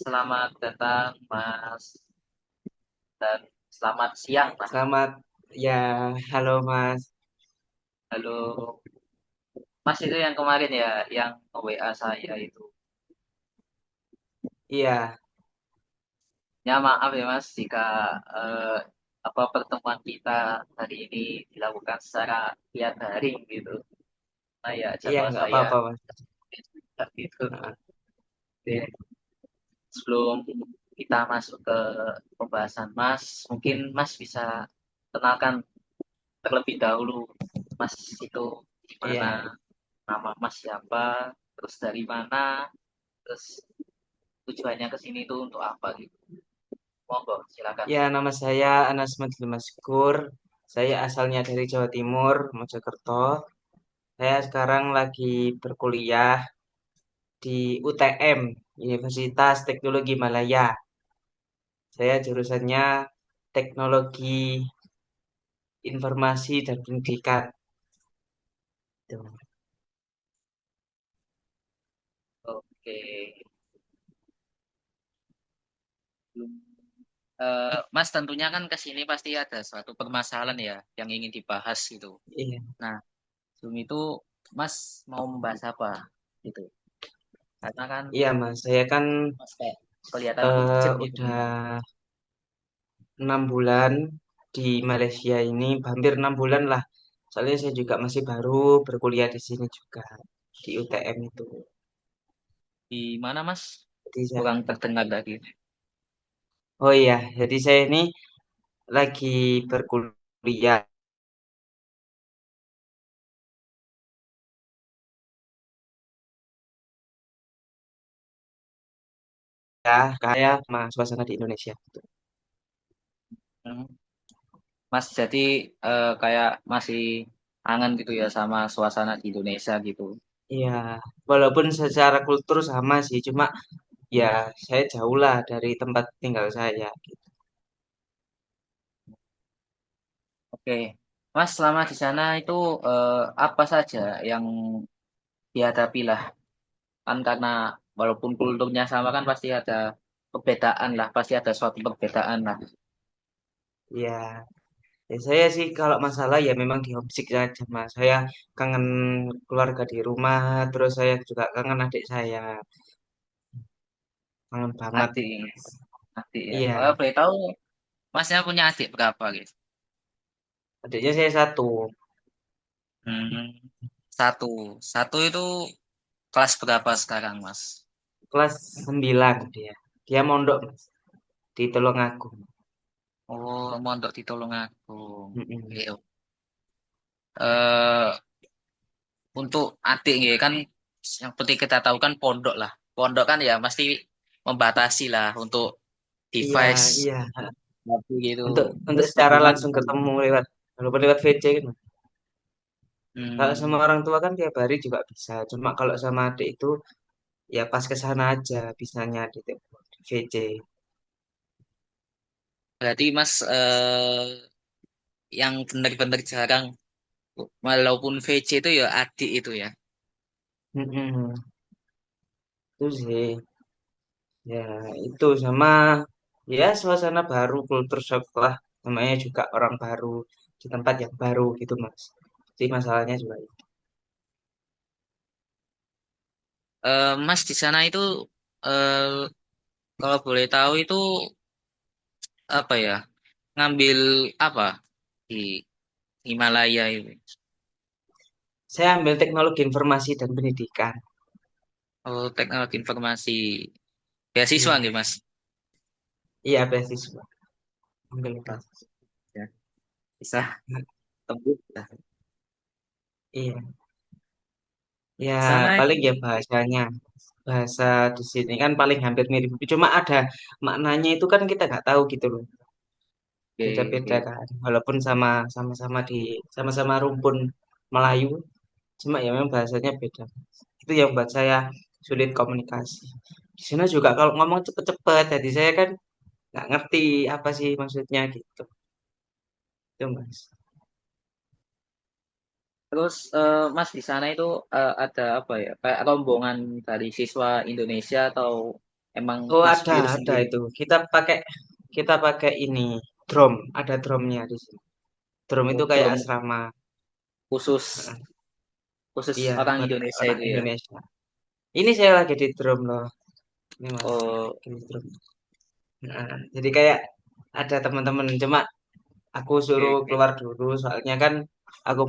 Selamat datang, Mas, dan selamat siang, Mas. Selamat ya, halo Mas. Halo, Mas itu yang kemarin ya, yang WA saya itu. Iya, Ya maaf ya Mas, jika eh, pertemuan kita hari ini dilakukan secara via daring gitu. Nah ya iya jadwal nggak saya apa-apa Mas. gitu. Heeh. Oke, sebelum kita masuk ke pembahasan Mas, mungkin Mas bisa kenalkan terlebih dahulu Mas itu di Iya, mana, nama Mas siapa, terus dari mana, terus tujuannya ke sini tuh untuk apa gitu. Monggo, silakan. ya nama saya Anas Madli Maskur. Saya asalnya dari Jawa Timur, Mojokerto. Saya sekarang lagi berkuliah di UTM, Universitas Teknologi Malaya. Saya jurusannya Teknologi Informasi dan Pendidikan. Tuh. Oke. Mas tentunya kan ke sini pasti ada suatu permasalahan ya yang ingin dibahas gitu. Iya, Nah, sebelum itu Mas mau membahas apa gitu? Karena kan iya Mas. Saya kan Mas kayak kelihatan pucet gitu. udah 6 bulan di Malaysia ini, hampir 6 bulan lah. Soalnya saya juga masih baru berkuliah di sini juga di UTM itu. Di mana Mas? Jadi Kurang terdengar lagi. oh iya, jadi saya ini lagi berkuliah kayak sama suasana di Indonesia. Hmm. Mas jadi kayak masih kangen gitu ya sama suasana di Indonesia gitu. Iya, walaupun secara kultur sama sih, cuma ya saya jauh lah dari tempat tinggal saya. Oke, Mas selama di sana itu apa saja yang dihadapi lah, kan karena walaupun kulturnya sama kan pasti ada perbedaan lah, pasti ada suatu perbedaan lah. Iya, ya saya sih kalau masalah ya memang di homesick saja mas. Saya kangen keluarga di rumah, terus saya juga kangen adik saya, kangen banget. Adik, adik ya. Iya, Boleh tahu Masnya punya adik berapa gitu? adiknya saya satu, Hmm, satu, satu itu kelas berapa sekarang Mas? kelas 9 dia. Dia mondok mas, di Tulungagung. Oh, mondok di Tulungagung. Oke. Mm-mm. Eh, untuk adik ya kan yang penting kita tahu kan pondok lah. Pondok kan ya pasti membatasi lah untuk Iya, device iya. tapi gitu. Untuk Terus secara bagaimana langsung kalau ketemu lewat, walaupun lewat VC kan. Mas. Kalau sama hmm, orang tua kan tiap hari juga bisa. Cuma kalau sama adik itu ya pas ke sana aja bisanya di VC. berarti Mas yang benar-benar jarang walaupun VC itu ya adik itu ya. Mm-mm. Itu sih. Ya, itu sama ya suasana baru, kultur shock lah. Namanya juga orang baru di tempat yang baru gitu, Mas. Jadi masalahnya juga itu. Mas di sana itu eh, kalau boleh tahu itu apa ya? Ngambil apa di Himalaya itu? Saya ambil teknologi informasi dan pendidikan. Oh, teknologi informasi. Beasiswa Iya, nggih, Mas? iya beasiswa. Ambil Ah, beasiswa. ya, bisa Nah, tembus lah. iya, ya Di sana itu paling ya bahasanya. Bahasa di sini kan paling hampir mirip. Cuma ada maknanya itu kan kita nggak tahu gitu loh. oke, Beda-beda oke. kan. Walaupun sama-sama sama-sama rumpun Melayu, cuma ya memang bahasanya beda. Itu yang buat saya sulit komunikasi. Di sana juga kalau ngomong cepet-cepet, jadi saya kan nggak ngerti apa sih maksudnya gitu. Itu mas. Terus Mas di sana itu ada apa ya? Kayak rombongan dari siswa Indonesia atau emang Oh, Mas ada, Bill ada sendiri? itu. Kita pakai ini drum, ada drumnya di sini. Drum itu Oh, kayak drum asrama. khusus Heeh. khusus Iya, orang buat Indonesia anak itu ya. Indonesia. Ini saya lagi di drum loh. Ini Mas, Oh, lagi di drum. Heeh. Jadi kayak ada teman-teman, cuma aku oke, suruh oke. keluar dulu soalnya kan aku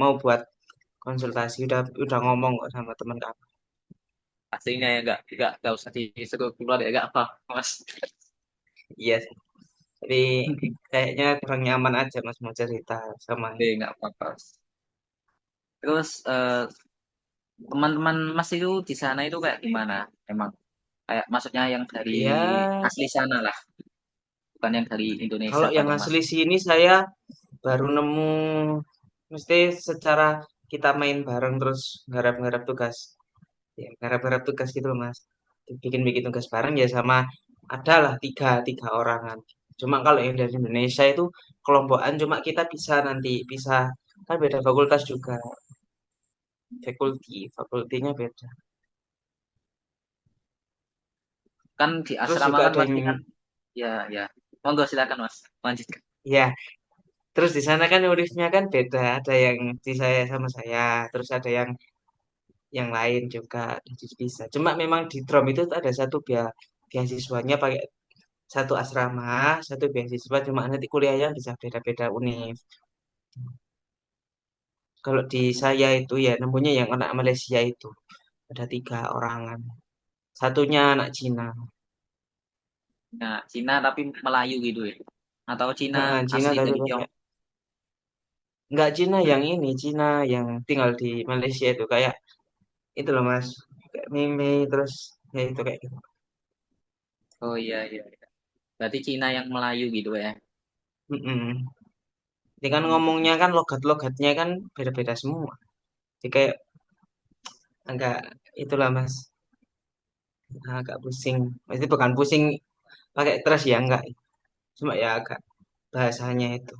mau buat konsultasi udah ngomong kok sama teman kamu. Aslinya ya nggak usah disuruh keluar ya nggak apa, Mas. Iya sih. Tapi kayaknya kurang nyaman aja Mas mau cerita sama Oke, nggak apa-apa. Terus teman-teman Mas itu di sana itu kayak gimana? Emang kayak maksudnya yang dari ya asli sana lah, bukan yang dari Indonesia kalau yang atau Mas. asli sini saya baru nemu mesti secara kita main bareng terus garap-garap tugas. Ya, garap-garap tugas gitu loh Mas. Bikin-bikin tugas bareng ya sama adalah tiga orangan. Cuma kalau yang dari Indonesia itu kelompokan cuma kita bisa nanti bisa kan beda fakultas juga. Fakultinya beda. Kan di Terus asrama juga kan ada pasti yang kan ya ya. Monggo silakan Mas, lanjutkan. ya, terus di sana kan univ-nya kan beda. Ada yang di saya sama saya, terus ada yang lain juga jadi bisa. Cuma memang di Drom itu ada satu beasiswanya pakai satu asrama, satu beasiswa. Cuma nanti kuliahnya bisa beda-beda univ. Kalau di saya itu ya nemunya yang anak Malaysia itu ada 3 orangan. Satunya anak Cina. Nah, Cina tapi Melayu gitu ya. Atau Cina Heeh, Cina asli tapi dari pakai Tiongkok. nggak Cina yang ini, Cina yang tinggal di Malaysia itu kayak itu loh Mas, kayak Mimi terus ya itu kayak gitu. Oh iya iya. Berarti Cina yang Melayu gitu ya. Mm-mm. Ini kan Hmm. ngomongnya kan logat-logatnya kan beda-beda semua. Jadi kayak agak itulah Mas, agak pusing. Pasti bukan pusing pakai terus ya enggak. Cuma ya agak bahasanya itu.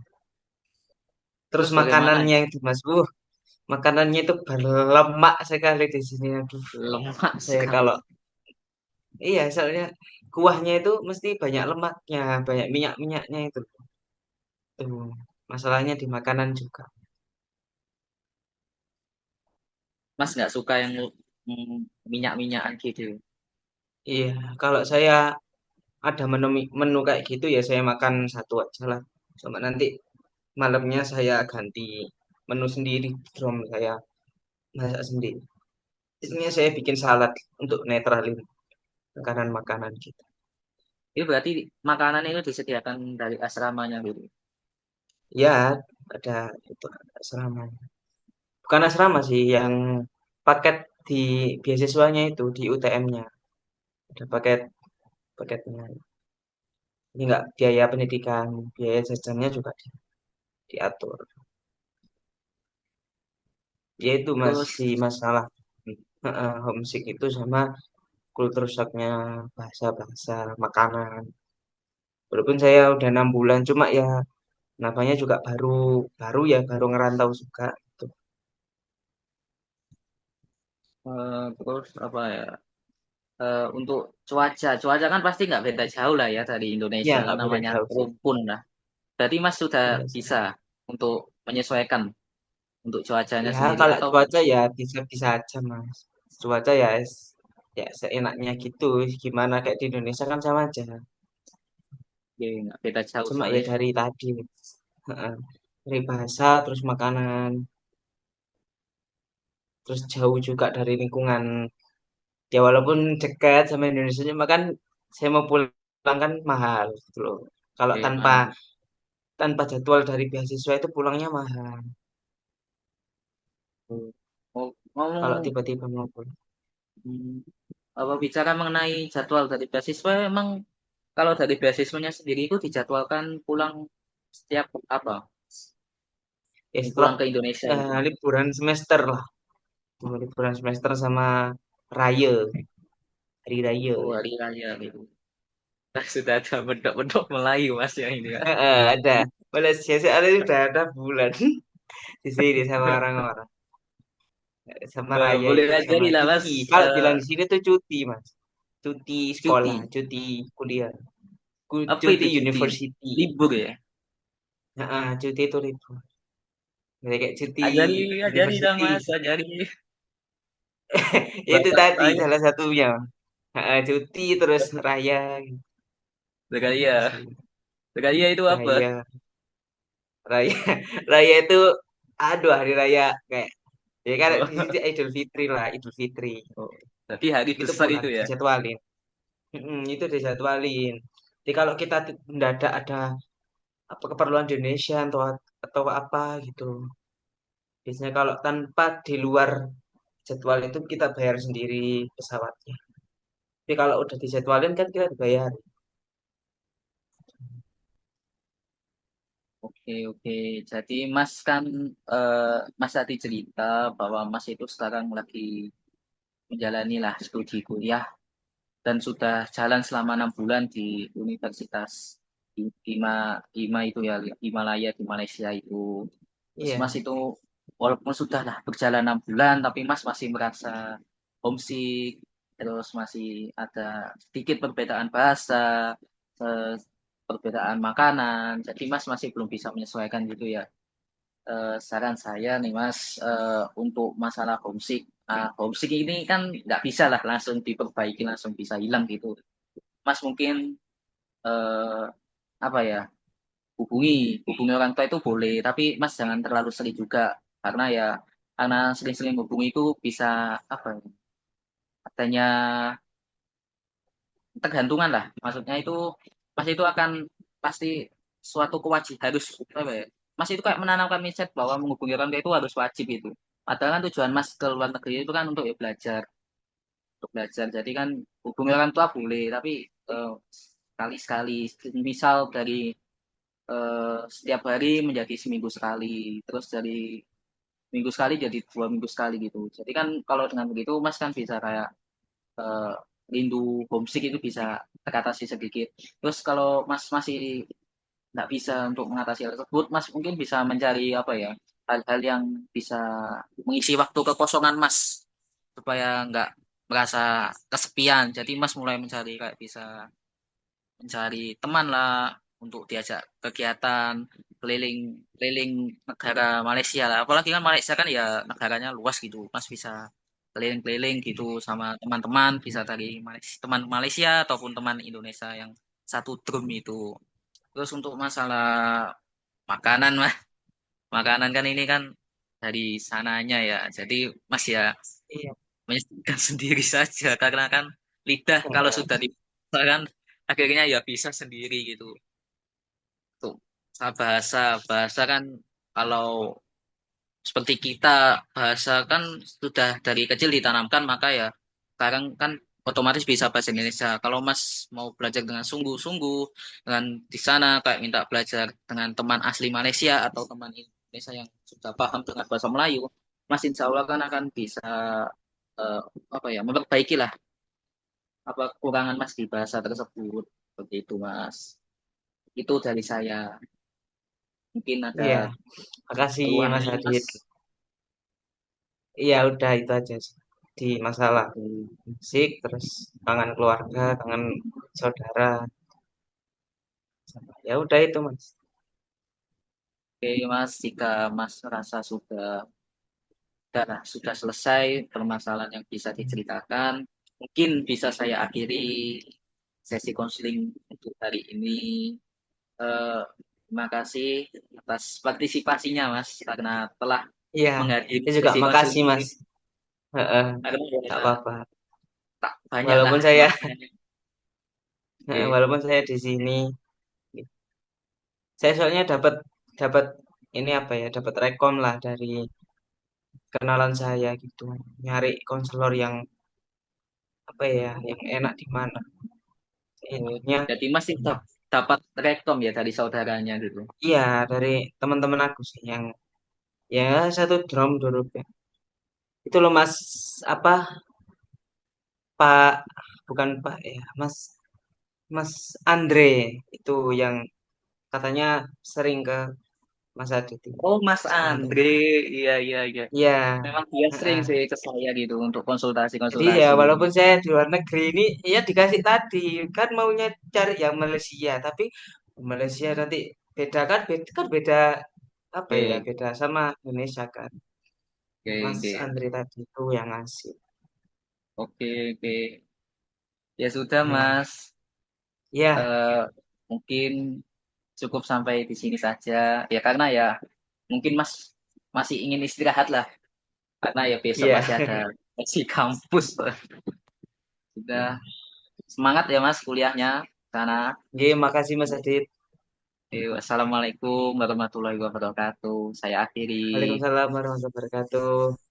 Terus Terus bagaimana makanannya itu Mas, makanannya itu berlemak sekali di sini. Aduh, lemak saya sekali? kalau iya soalnya kuahnya itu mesti banyak lemaknya, banyak minyak-minyaknya itu. Tuh, masalahnya di makanan juga. Mas nggak suka yang minyak-minyakan gitu. Iya, kalau saya ada menu kayak gitu ya saya makan satu aja lah. Sama nanti malamnya saya ganti menu sendiri, drum saya masak sendiri. Biasanya saya bikin salad untuk netralin makanan-makanan gitu. Itu berarti makanan itu disediakan dari asramanya gitu. Ya, ada itu asrama. Bukan asrama sih, yang paket di beasiswanya itu di UTM-nya. Ada paketnya. Ini enggak biaya pendidikan, biaya jajannya juga diatur. Ya itu Mas Terus si masalah homesick itu sama kultur shocknya bahasa-bahasa makanan. Walaupun saya udah 6 bulan, cuma ya namanya juga baru baru ya baru ngerantau juga. Gitu. terus apa ya? Untuk cuaca kan pasti nggak beda jauh lah ya dari Ya Indonesia kan nggak beda namanya jauh sih. rumpun lah. Berarti Mas sudah Iya sih. bisa untuk menyesuaikan untuk cuacanya Ya sendiri kalau atau cuaca ya bisa-bisa aja Mas. Cuaca ya ya seenaknya gitu. Gimana kayak di Indonesia kan sama aja. ya, nggak beda jauh Cuma ya soalnya. dari tadi, heeh, dari bahasa terus makanan, terus jauh juga dari lingkungan. Ya walaupun dekat sama Indonesia, cuma kan saya mau pulang kan mahal gitu loh. Kalau Oke, tanpa mahal. tanpa jadwal dari beasiswa itu pulangnya mahal. Oh, Kalau ngomong tiba-tiba mau pulang. hmm, apa bicara mengenai jadwal dari beasiswa emang kalau dari beasiswanya sendiri itu dijadwalkan pulang setiap apa? Ya Ini setelah pulang ke Indonesia gitu. liburan semester lah. Liburan semester sama raya, hari raya. Oh, hari raya gitu. Nah, sudah ada bedok-bedok Melayu Mas yang ini kan. Ada. Malaysia sih ada sudah ada bulan di sini sama orang-orang. Sama raya Boleh itu aja sama nih lah Mas. cuti. Kalau bilang di sini tuh cuti, Mas. cuti sekolah, Cuti. cuti kuliah, Apa cuti itu cuti? university. Libur ya? Nah, cuti itu libur. Jadi kayak cuti Ajari, ajari dong university. Mas, ajari Itu bahasa tadi saya. salah satunya. Cuti terus raya gitu Regalia. sih. Regalia itu apa? Raya, raya, raya itu, aduh hari raya kayak, ya kan Oh, di sini Idul Fitri lah, Idul Fitri. oh. Berarti hari Itu besar bulan itu ya? dijadwalin. Itu dijadwalin. Jadi kalau kita mendadak ada apa keperluan di Indonesia atau apa gitu. Biasanya kalau tanpa di luar jadwal itu kita bayar sendiri pesawatnya. Tapi kalau udah dijadwalin kan kita dibayar. Oke, oke. Jadi Mas kan, eh, Mas tadi cerita bahwa Mas itu sekarang lagi menjalani lah studi kuliah dan sudah jalan selama 6 bulan di Universitas IMA itu ya, Himalaya di Malaysia itu. Terus Iya, Mas itu walaupun sudah lah berjalan 6 bulan, tapi Mas masih merasa homesick, terus masih ada sedikit perbedaan bahasa, eh, perbedaan makanan. Jadi Mas masih belum bisa menyesuaikan gitu ya. Saran saya nih Mas, untuk masalah homesick. Homesick ini kan nggak bisa lah langsung diperbaiki, langsung bisa hilang gitu. Mas mungkin eh, apa ya, hubungi orang tua itu boleh, tapi Mas jangan terlalu sering juga, karena ya karena sering-sering hubungi itu bisa apa ya, adanya tergantungan lah. Maksudnya itu Mas itu akan pasti suatu kewajiban harus apa ya, Mas itu kayak menanamkan mindset bahwa menghubungi orang tua itu harus wajib itu. Padahal kan tujuan Mas ke luar negeri itu kan untuk ya belajar, untuk belajar. Jadi kan hubungi orang tua boleh, tapi sekali-sekali, misal dari setiap hari menjadi seminggu sekali, terus dari minggu sekali jadi 2 minggu sekali gitu. Jadi kan kalau dengan begitu Mas kan bisa kayak eh, rindu homesick itu bisa teratasi sedikit. Terus kalau Mas masih nggak bisa untuk mengatasi hal tersebut, Mas mungkin bisa mencari apa ya, hal-hal yang bisa mengisi waktu kekosongan Mas supaya nggak merasa kesepian. Jadi Mas mulai mencari kayak bisa mencari teman lah untuk diajak kegiatan keliling keliling negara Malaysia lah. Apalagi kan Malaysia kan ya negaranya luas gitu. Mas bisa keliling-keliling gitu sama teman-teman, bisa dari teman Malaysia ataupun teman Indonesia yang satu drum itu. Terus untuk masalah makanan mah, makanan kan ini kan dari sananya ya. Jadi Mas ya iya. menyesuaikan sendiri saja karena kan lidah kalau sudah kan akhirnya ya bisa sendiri gitu. Tuh, bahasa bahasa kan kalau seperti kita bahasa kan sudah dari kecil ditanamkan, maka ya sekarang kan otomatis bisa bahasa Indonesia. Kalau Mas mau belajar dengan sungguh-sungguh dengan di sana kayak minta belajar dengan teman asli Malaysia atau teman Indonesia yang sudah paham dengan bahasa Melayu, Mas insya Allah kan akan bisa eh, apa ya, memperbaiki lah apa kekurangan Mas di bahasa tersebut. Seperti itu Mas. Itu dari saya. Mungkin ada Iya. Makasih keluhan Mas lain Mas. Adit. Iya udah itu aja sih. Di masalah Oke, musik, terus kangen keluarga, kangen saudara. Ya udah itu Mas. oke Mas, jika Mas merasa sudah selesai permasalahan yang bisa diceritakan, mungkin bisa saya akhiri sesi konseling untuk hari ini. Terima kasih atas partisipasinya Mas, karena telah Iya. menghadiri Saya juga sesi konseling makasih ini. Mas. Heeh, Karena tak ya, apa-apa. tak banyak lah Walaupun saya Masnya. Oke, walaupun saya di sini, saya soalnya dapat dapat ini apa ya, dapat rekom lah dari kenalan saya gitu. Nyari konselor yang apa ya, yang enak di mana. oh, Intinya jadi Mas dapat rekom ya dari saudaranya gitu. iya dari teman-teman aku sih yang ya satu drum dulu ya. Itu loh Mas apa Pak bukan Pak ya Mas Mas Andre itu yang katanya sering ke Mas Adit ini. Oh, Mas Mas Andre. Andre. Iya, iya, iya. Iya. Memang dia sering Heeh. sih ke saya gitu untuk Jadi ya konsultasi-konsultasi. walaupun saya di luar negeri ini ya dikasih tadi kan maunya cari yang Malaysia tapi Malaysia nanti beda kan beda apa ya Oke, beda sama Indonesia kan. oke, Mas oke. Andri tadi itu yang ngasih. Oke, oke. Ya sudah, Ya, Mas. ya, Eh, mungkin cukup sampai di sini saja. Ya karena ya mungkin Mas masih ingin istirahat lah. Karena ya besok iya. masih ada sesi kampus. Sudah semangat ya Mas kuliahnya sana. Oke, makasih Mas Adit. Wassalamualaikum warahmatullahi wabarakatuh. Saya akhiri. Waalaikumsalam warahmatullahi wabarakatuh.